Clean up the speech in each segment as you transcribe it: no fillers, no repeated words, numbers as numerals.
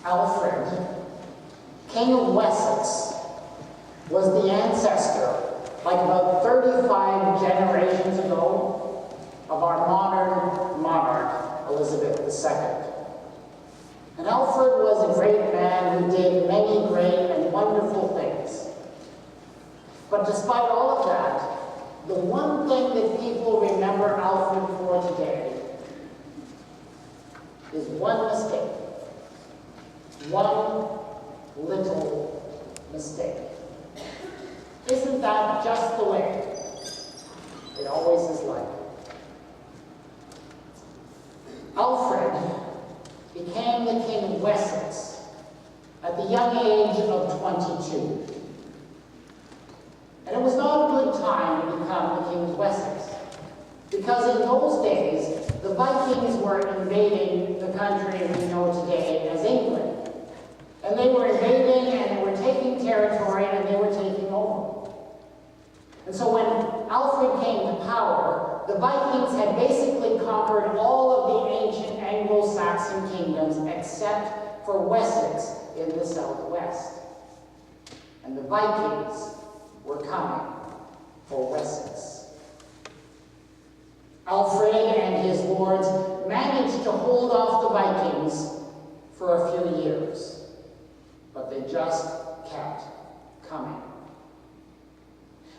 Alfred, King of Wessex, was the ancestor, like about 35 generations ago, of our modern monarch, Elizabeth II. And Alfred was a great man who did many great and wonderful things. But despite all of that, the one thing that people remember Alfred for today is one mistake. One little mistake. Isn't that just the way it always is like? Alfred became the King of Wessex at the young age of 22. And it was not a good time to become the King of Wessex, because in those days, the Vikings were invading the country we know today as England. And they were invading, and they were taking territory, and they were taking over. And so when Alfred came to power, the Vikings had basically conquered all of the ancient Anglo-Saxon kingdoms except for Wessex in the southwest. And the Vikings were coming for Wessex. Alfred and his lords managed to hold off the Vikings for a few years. But they just kept coming.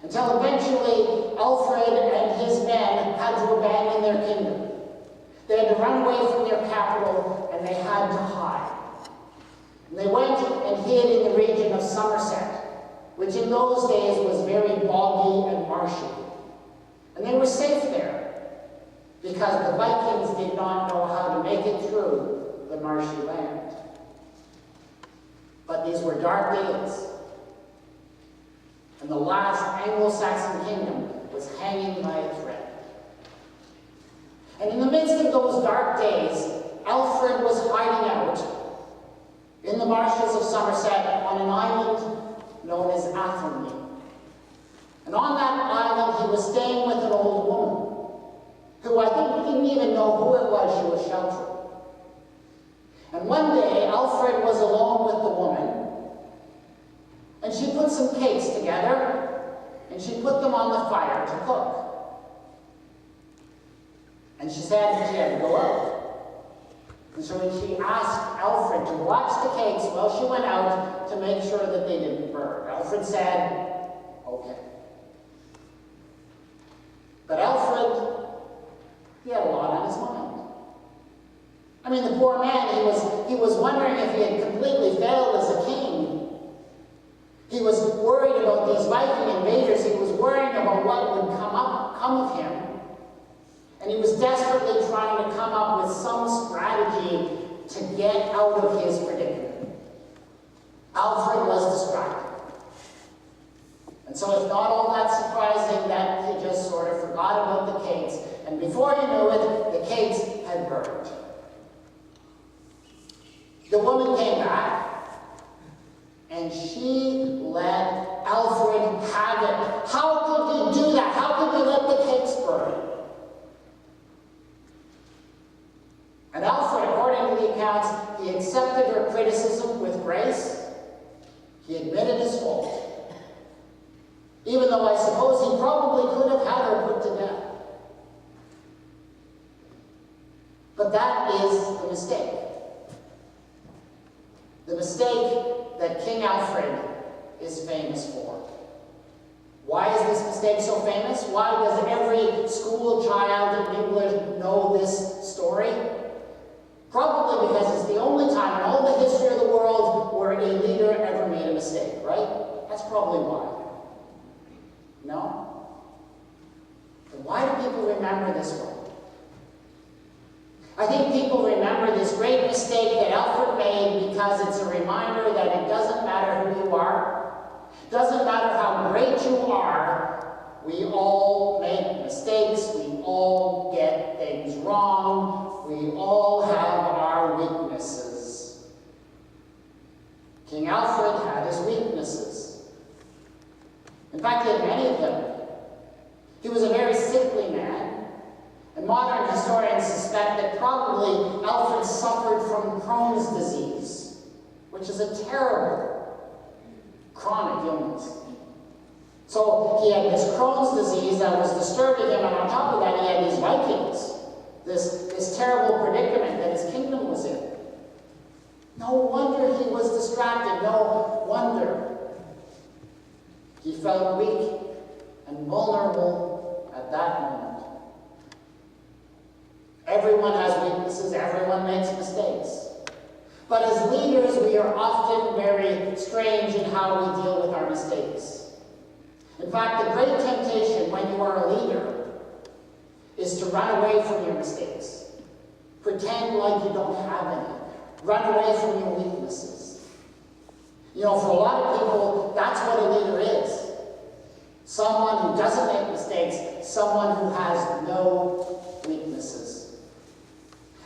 Until eventually, Alfred and his men had to abandon their kingdom. They had to run away from their capital, and they had to hide. And they went and hid in the region of Somerset, which in those days was very boggy and marshy. And they were safe there, because the Vikings did not know how to make it through the marshy land. But these were dark days, and the last Anglo-Saxon kingdom was hanging by a thread. And in the midst of those dark days, Alfred was hiding out in the marshes of Somerset on an island known as Athelney. And on that island, he was staying with an old woman, who I think didn't even know who it was she was sheltering. And one day, Alfred was alone with the woman, and she put some cakes together, and she put them on the fire to cook. And she said she had to go out. And so she asked Alfred to watch the cakes while she went out to make sure that they didn't burn. Alfred said, okay. But Alfred, he had a lot on his mind. I mean, the poor man, he was wondering if he had completely failed as a king. He was worried about these Viking invaders. He was worrying about what would come of him. And he was desperately trying to come up with some strategy to get out of his predicament. Alfred was distracted. And so it's not all that surprising that he just sort of forgot about the cakes. And before he knew it, the cakes had burned. The woman came back, and she let Alfred have it. How could he do that? How could he let the cakes burn? And Alfred, according to the accounts, he accepted her criticism with grace. He admitted his fault, even though I suppose he probably could have had her put to death. But that is the mistake. The mistake that King Alfred is famous for. Why is this mistake so famous? Why does every school child in England know this story? Probably because it's the only time in all the history of the world where a leader ever made a mistake, right? That's probably why. No? Then why do people remember this one? I think people remember this great mistake that Alfred made because it's a reminder that it doesn't matter who you are, doesn't matter how great you are, we all make mistakes, we all get things wrong, we all have our weaknesses. King Alfred had his weaknesses. In fact, he had many of them. He was a very sickly man. And modern historians suspect that probably Alfred suffered from Crohn's disease. which is a terrible chronic illness. So he had this Crohn's disease that was disturbing him, and on top of that he had these Vikings, this terrible predicament that his kingdom was in. No wonder he was distracted. No wonder he felt weak and vulnerable at that moment. Everyone has weaknesses. Everyone makes mistakes. But as leaders, we are often very strange in how we deal with our mistakes. In fact, the great temptation when you are a leader is to run away from your mistakes. Pretend like you don't have any. Run away from your weaknesses. You know, for a lot of people, that's what a leader is. Someone who doesn't make mistakes, someone who has no weaknesses.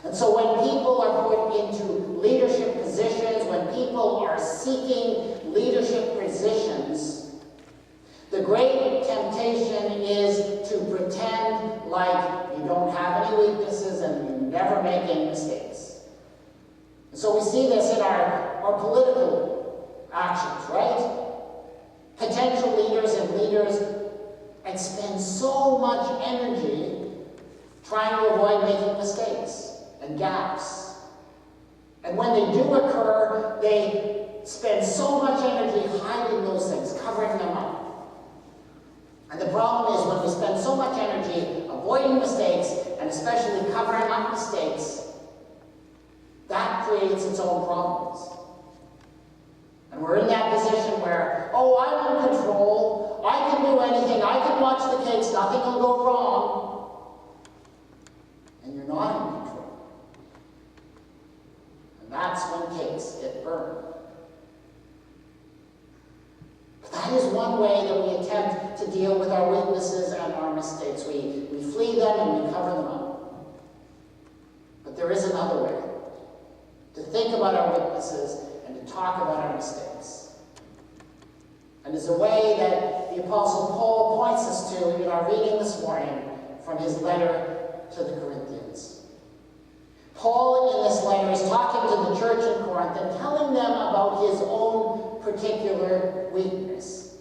And so when people are put into leadership positions, when people are seeking leadership positions, the great temptation is to pretend like you don't have any weaknesses and you never make any mistakes. And so we see this in our political actions, right? Potential leaders and leaders expend so much energy trying to avoid making mistakes and gaps. And when they do occur, they spend so much energy hiding those things, covering them up. And the problem is when we spend so much energy avoiding mistakes, and especially covering up mistakes, that creates its own problems. And we're in that position where, oh, I'm in control, I can do anything, I can watch the cakes, nothing will go wrong. And you're not in control. And that's when cakes get burned. But that is one way that we attempt to deal with our weaknesses and our mistakes. We flee them and we cover them up. But there is another way. To think about our weaknesses and to talk about our mistakes. And it's a way that the Apostle Paul points us to in our reading this morning from his letter to the Corinthians. Paul in this letter is talking to the church in Corinth and telling them about his own particular weakness.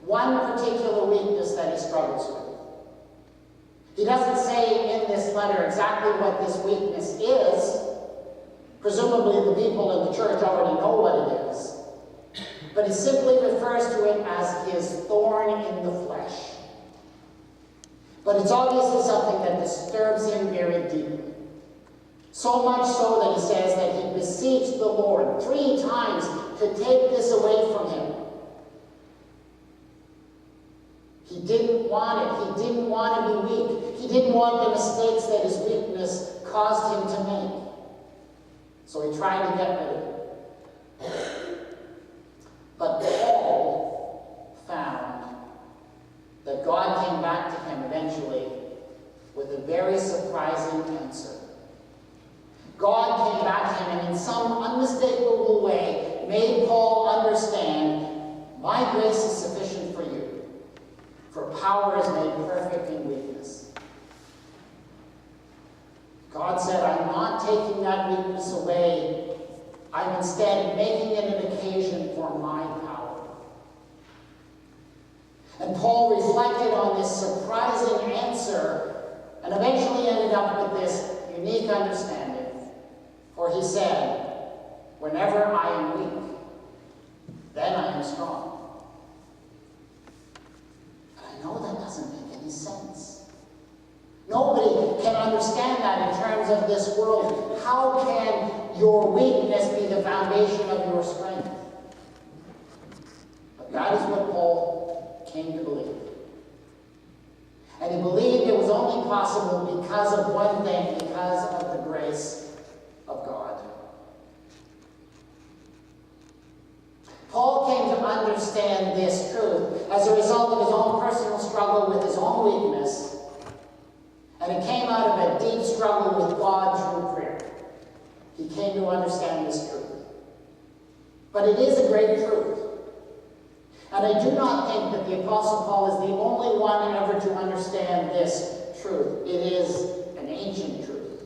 One particular weakness that he struggles with. He doesn't say in this letter exactly what this weakness is. Presumably the people in the church already know what it is. But he simply refers to it as his thorn in the flesh. But it's obviously something that disturbs him very deeply. So much so that he says that he beseeched the Lord 3 times to take this away from him. He didn't want it. He didn't want to be weak. He didn't want the mistakes that his weakness caused him to make. So he tried to get rid of it. But Paul found that God came back to him eventually with a very surprising answer. God came back to him and in some unmistakable way made Paul understand, my grace is sufficient for you, for power is made perfect in weakness. God said, I'm not taking that weakness away. I'm instead making it an occasion for my power. And Paul reflected on this surprising answer and eventually ended up with this unique understanding. For he said, whenever I am weak, then I am strong. But I know that doesn't make any sense. Nobody can understand that in terms of this world. How can your weakness be the foundation of your strength? But that is what Paul came to believe. And he believed it was only possible because of one thing, because of the grace of God. Paul came to understand this truth as a result of his own personal struggle with his own weakness. And it came out of a deep struggle with God through prayer. He came to understand this truth. But it is a great truth. And I do not think that the Apostle Paul is the only one ever to understand this truth. It is an ancient truth.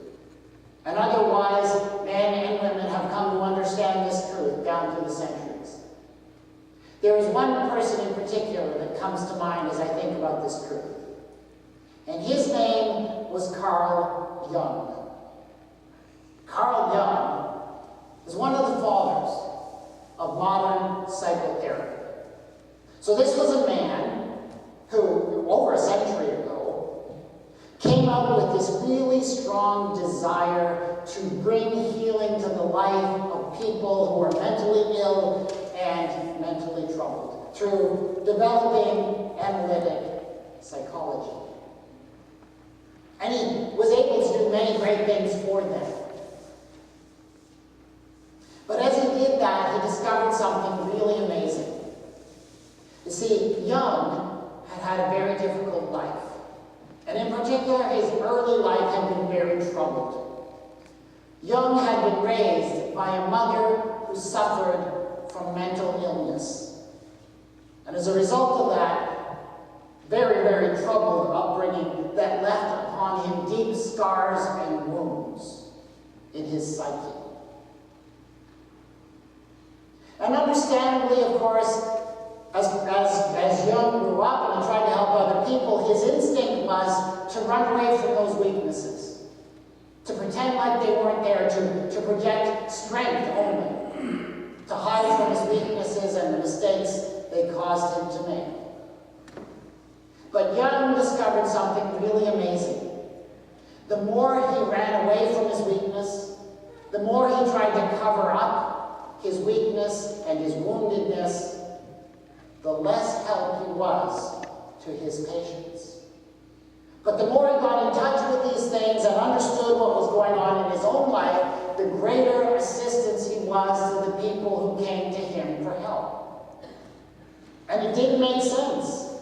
And otherwise, men and women have come to understand this truth. down through the centuries. There is one person in particular that comes to mind as I think about this truth. And his name was Carl Jung. Carl Jung is one of the fathers of modern psychotherapy. So this was a man who, over a century ago, came up with this really strong desire to bring healing to the life of people who are mentally ill and mentally troubled through developing analytic psychology. And he was able to do many great things for them. But as he did that, he discovered something really amazing. You see, Jung had had a very difficult life. And in particular, his early life had been very troubled. Jung had been raised by a mother who suffered from mental illness. And as a result of that very, very troubled upbringing that left upon him deep scars and wounds in his psyche. And understandably, of course, as Jung grew up and he tried to help other people, his instinct was to run away from those weaknesses, to pretend like they weren't there, to project strength only, to hide from his weaknesses and the mistakes they caused him to make. But Jung discovered something really amazing. The more he ran away from his weakness, the more he tried to cover up his weakness and his woundedness, the less help he was to his patients. But the more he got in touch with these things and understood what was going on in his own life, the greater assistance he was to the people who came to him for help. And it didn't make sense.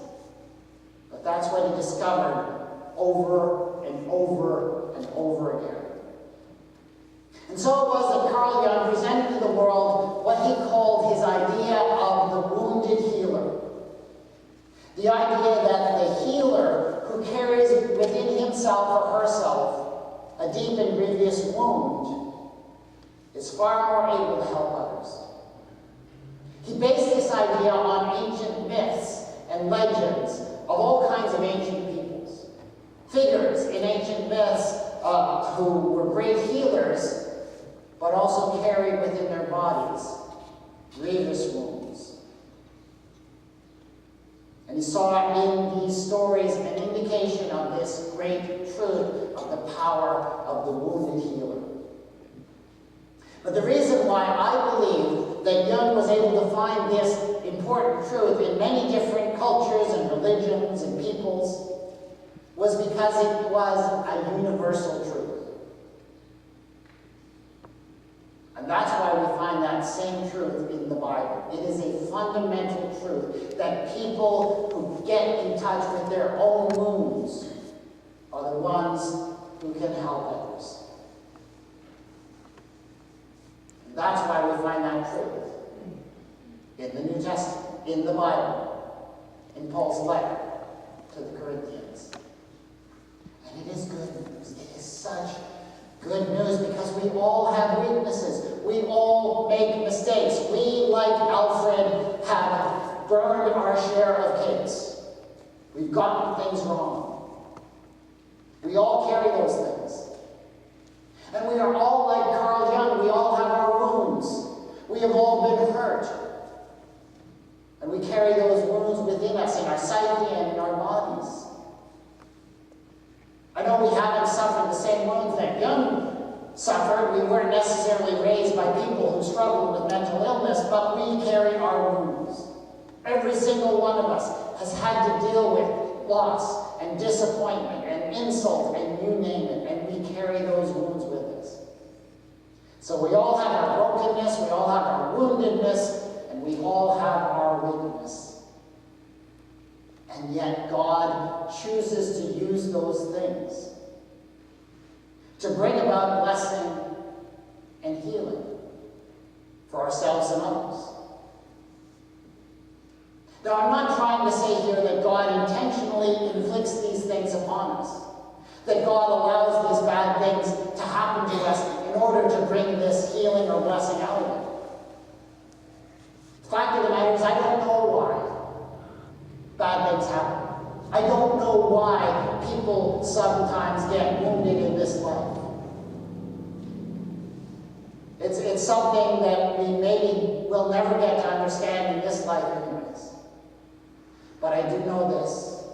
But that's what he discovered over and over and over again. And so it was that Carl Jung presented to the world what he called his idea of the wounded healer. The idea that the healer who carries within himself or herself a deep and grievous wound is far more able to help others. He based this idea on ancient myths and legends of all kinds of ancient peoples. Figures in ancient myths who were great healers, but also carried within their bodies grievous wounds. And he saw in these stories an indication of this great truth of the power of the wounded healer. But the reason why I believe that Jung was able to find this important truth in many different cultures and religions and peoples was because it was a universal truth. And that's why we find that same truth in the Bible. It is a fundamental truth that people who get in touch with their own wounds are the ones who can help others. And that's why we find that truth in the New Testament, in the Bible, in Paul's letter to the Corinthians. And it is good news. It is such good news because we all have weaknesses. We all make mistakes. We, like Alfred, have burned our share of cakes. We've gotten things wrong. We all carry those things. And we are all like Carl Jung. We all have our wounds. We have all been hurt. And we carry those wounds within us, in our psyche and in our bodies. I know we haven't suffered the same wounds that Jung suffered. We weren't necessarily raised by people who struggled with mental illness, but we carry our wounds. Every single one of us has had to deal with loss and disappointment and insult and you name it, and we carry those wounds with us. So we all have our brokenness, we all have our woundedness, and we all have our weakness. And yet God chooses to use those things to bring about blessing and healing for ourselves and others. Now, I'm not trying to say here that God intentionally inflicts these things upon us, that God allows these bad things to happen to us in order to bring this healing or blessing out of it. Fact of the matter is, I don't know why bad things happen. I don't know why people sometimes get wounded in this life. It's something that we maybe will never get to understand in this life anyways. But I do know this.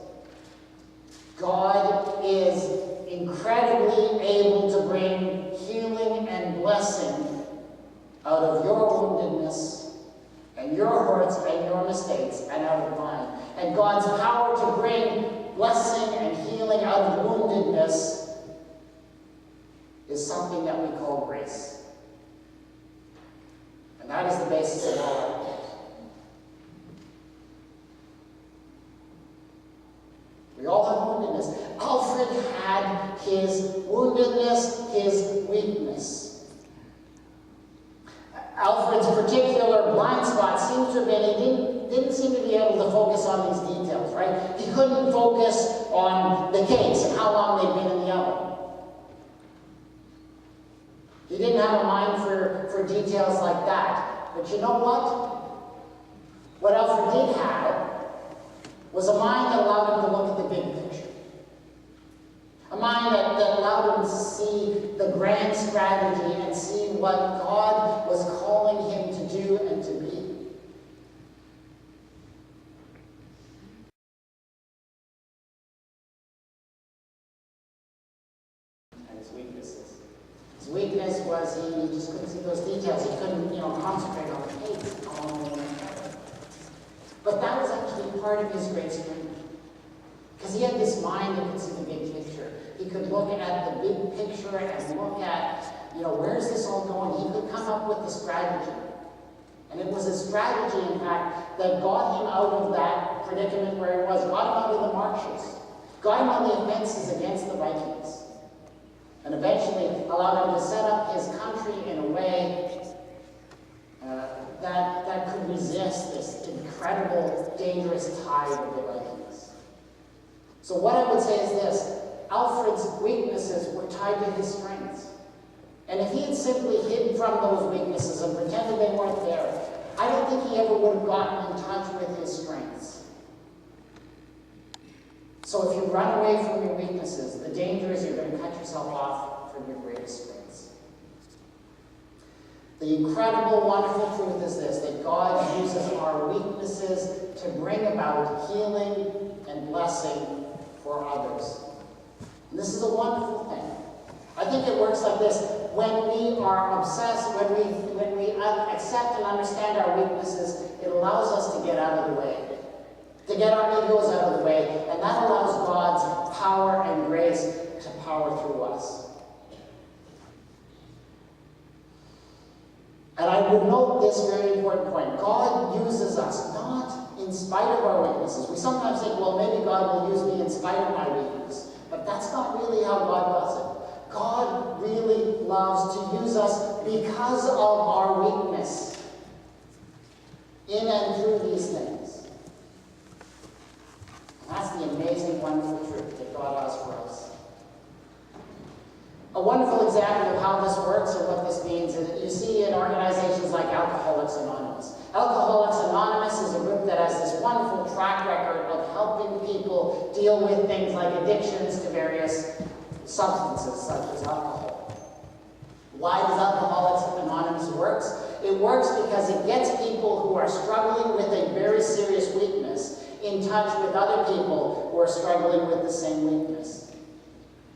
God is incredibly able to bring healing and blessing out of your woundedness and your hurts and your mistakes and out of mine. And God's power to bring blessing and healing out of woundedness is something that we call grace. And that is the basis of all our lives. We all have woundedness. Alfred had his woundedness, his weakness. Alfred's particular blind spot seems to have been he didn't seem to be able to focus on these details, right? He couldn't focus on the cakes and how long they'd been in the oven. He didn't have a mind for details like that. But you know what? What Alfred did have was a mind that allowed him to look at the big picture. A mind that allowed him to see the grand strategy and see what God was calling him to do and to be. And his weaknesses. His weakness was he just couldn't see those details. He couldn't, concentrate on the case. But that was actually part of his great strength. Because he had this mind that could see the big picture. He could look at the big picture and look at, where's this all going? He could come up with a strategy. And it was a strategy, in fact, that got him out of that predicament where he was, got him out of the marshes, got him on the offenses against the Vikings, and eventually allowed him to set up his country in a way that could resist this incredible, dangerous tide of the Vikings. So what I would say is this: Alfred's weaknesses were tied to his strengths. And if he had simply hid from those weaknesses and pretended they weren't there, I don't think he ever would have gotten in touch with his strengths. So if you run away from your weaknesses, the danger is you're going to cut yourself off from your greatest strengths. The incredible, wonderful truth is this, that God uses our weaknesses to bring about healing and blessing for others. And this is a wonderful thing. I think it works like this. When we are obsessed, when we accept and understand our weaknesses, it allows us to get out of the way. To get our egos out of the way. And that allows God's power and grace to power through us. And I would note this very important point. God uses us, not in spite of our weaknesses. We sometimes think, well, maybe God will use me in spite of my weakness. But that's not really how God does it. God really loves to use us because of our weakness in and through these things. And that's the amazing, wonderful truth that God has for us. A wonderful example of how this works or what this means is that you see in organizations like Alcoholics Anonymous. Alcoholics Anonymous is a group that has this wonderful track record of helping people deal with things like addictions to various substances such as alcohol. Why does Alcoholics Anonymous work? It works because it gets people who are struggling with a very serious weakness in touch with other people who are struggling with the same weakness.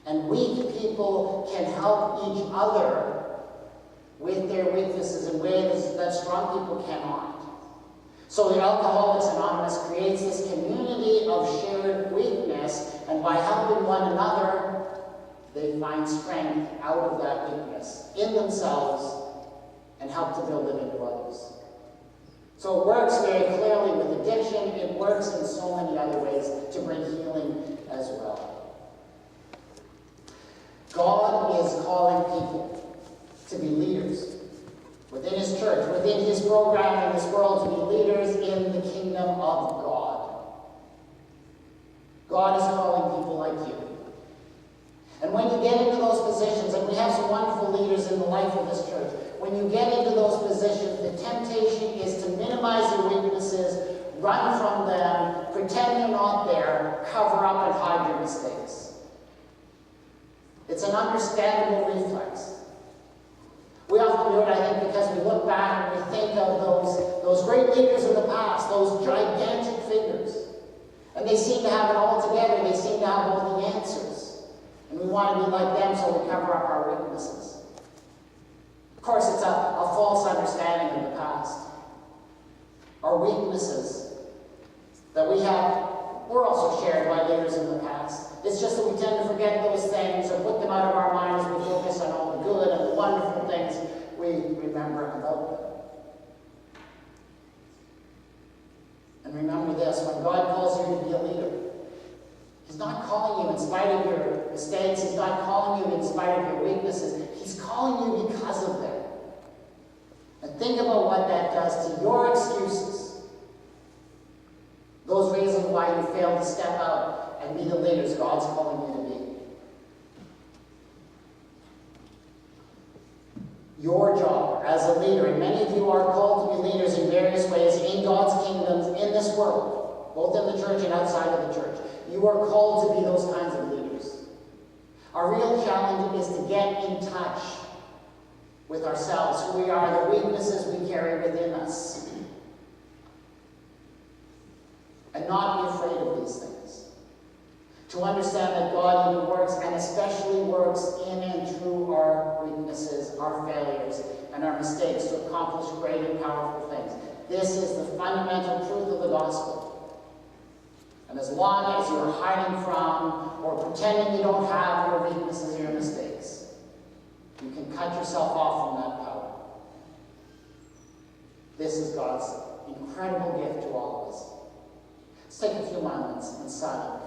And weak people can help each other with their weaknesses in ways that strong people cannot. So the Alcoholics Anonymous creates this community of shared weakness, and by helping one another, they find strength out of that weakness in themselves and help to build it into others. So it works very clearly with addiction. It works in so many other ways to bring healing as well. God is calling people to be leaders within His church, within His program in this world, to be leaders in the kingdom of God. God is calling people like you. And when you get into those positions, and we have some wonderful leaders in the life of this church, when you get into those positions, the temptation is to minimize minimize your weaknesses, run from them, pretend you're not there, cover up and hide your mistakes. It's an understandable reflex. We often do it, I think, because we look back and we think of those great leaders in the past, those gigantic figures. And they seem to have it all together. They seem to have all the answers. And we want to be like them, so we cover up our weaknesses. Of course, it's a false understanding of the past. Our weaknesses that we have were also shared by leaders in the past. It's just that we tend to forget those things or put them out of our minds. We focus on all the good and the wonderful things we remember about them. And remember this, when God calls you to be a leader, He's not calling you in spite of your mistakes. He's not calling you in spite of your weaknesses. He's calling you because of them. And think about what that does to your excuses. Those reasons why you failed to step out and be the leaders God's calling you to be. Your job as a leader, and many of you are called to be leaders in various ways in God's kingdoms in this world, both in the church and outside of the church. You are called to be those kinds of leaders. Our real challenge is to get in touch with ourselves, who we are, the weaknesses we carry within us, and not be afraid of these things. To understand that God even works, and especially works in and through our weaknesses, our failures, and our mistakes to accomplish great and powerful things. This is the fundamental truth of the gospel. And as long as you're hiding from or pretending you don't have your weaknesses or your mistakes, you can cut yourself off from that power. This is God's incredible gift to all of us. Let's take a few moments in silence.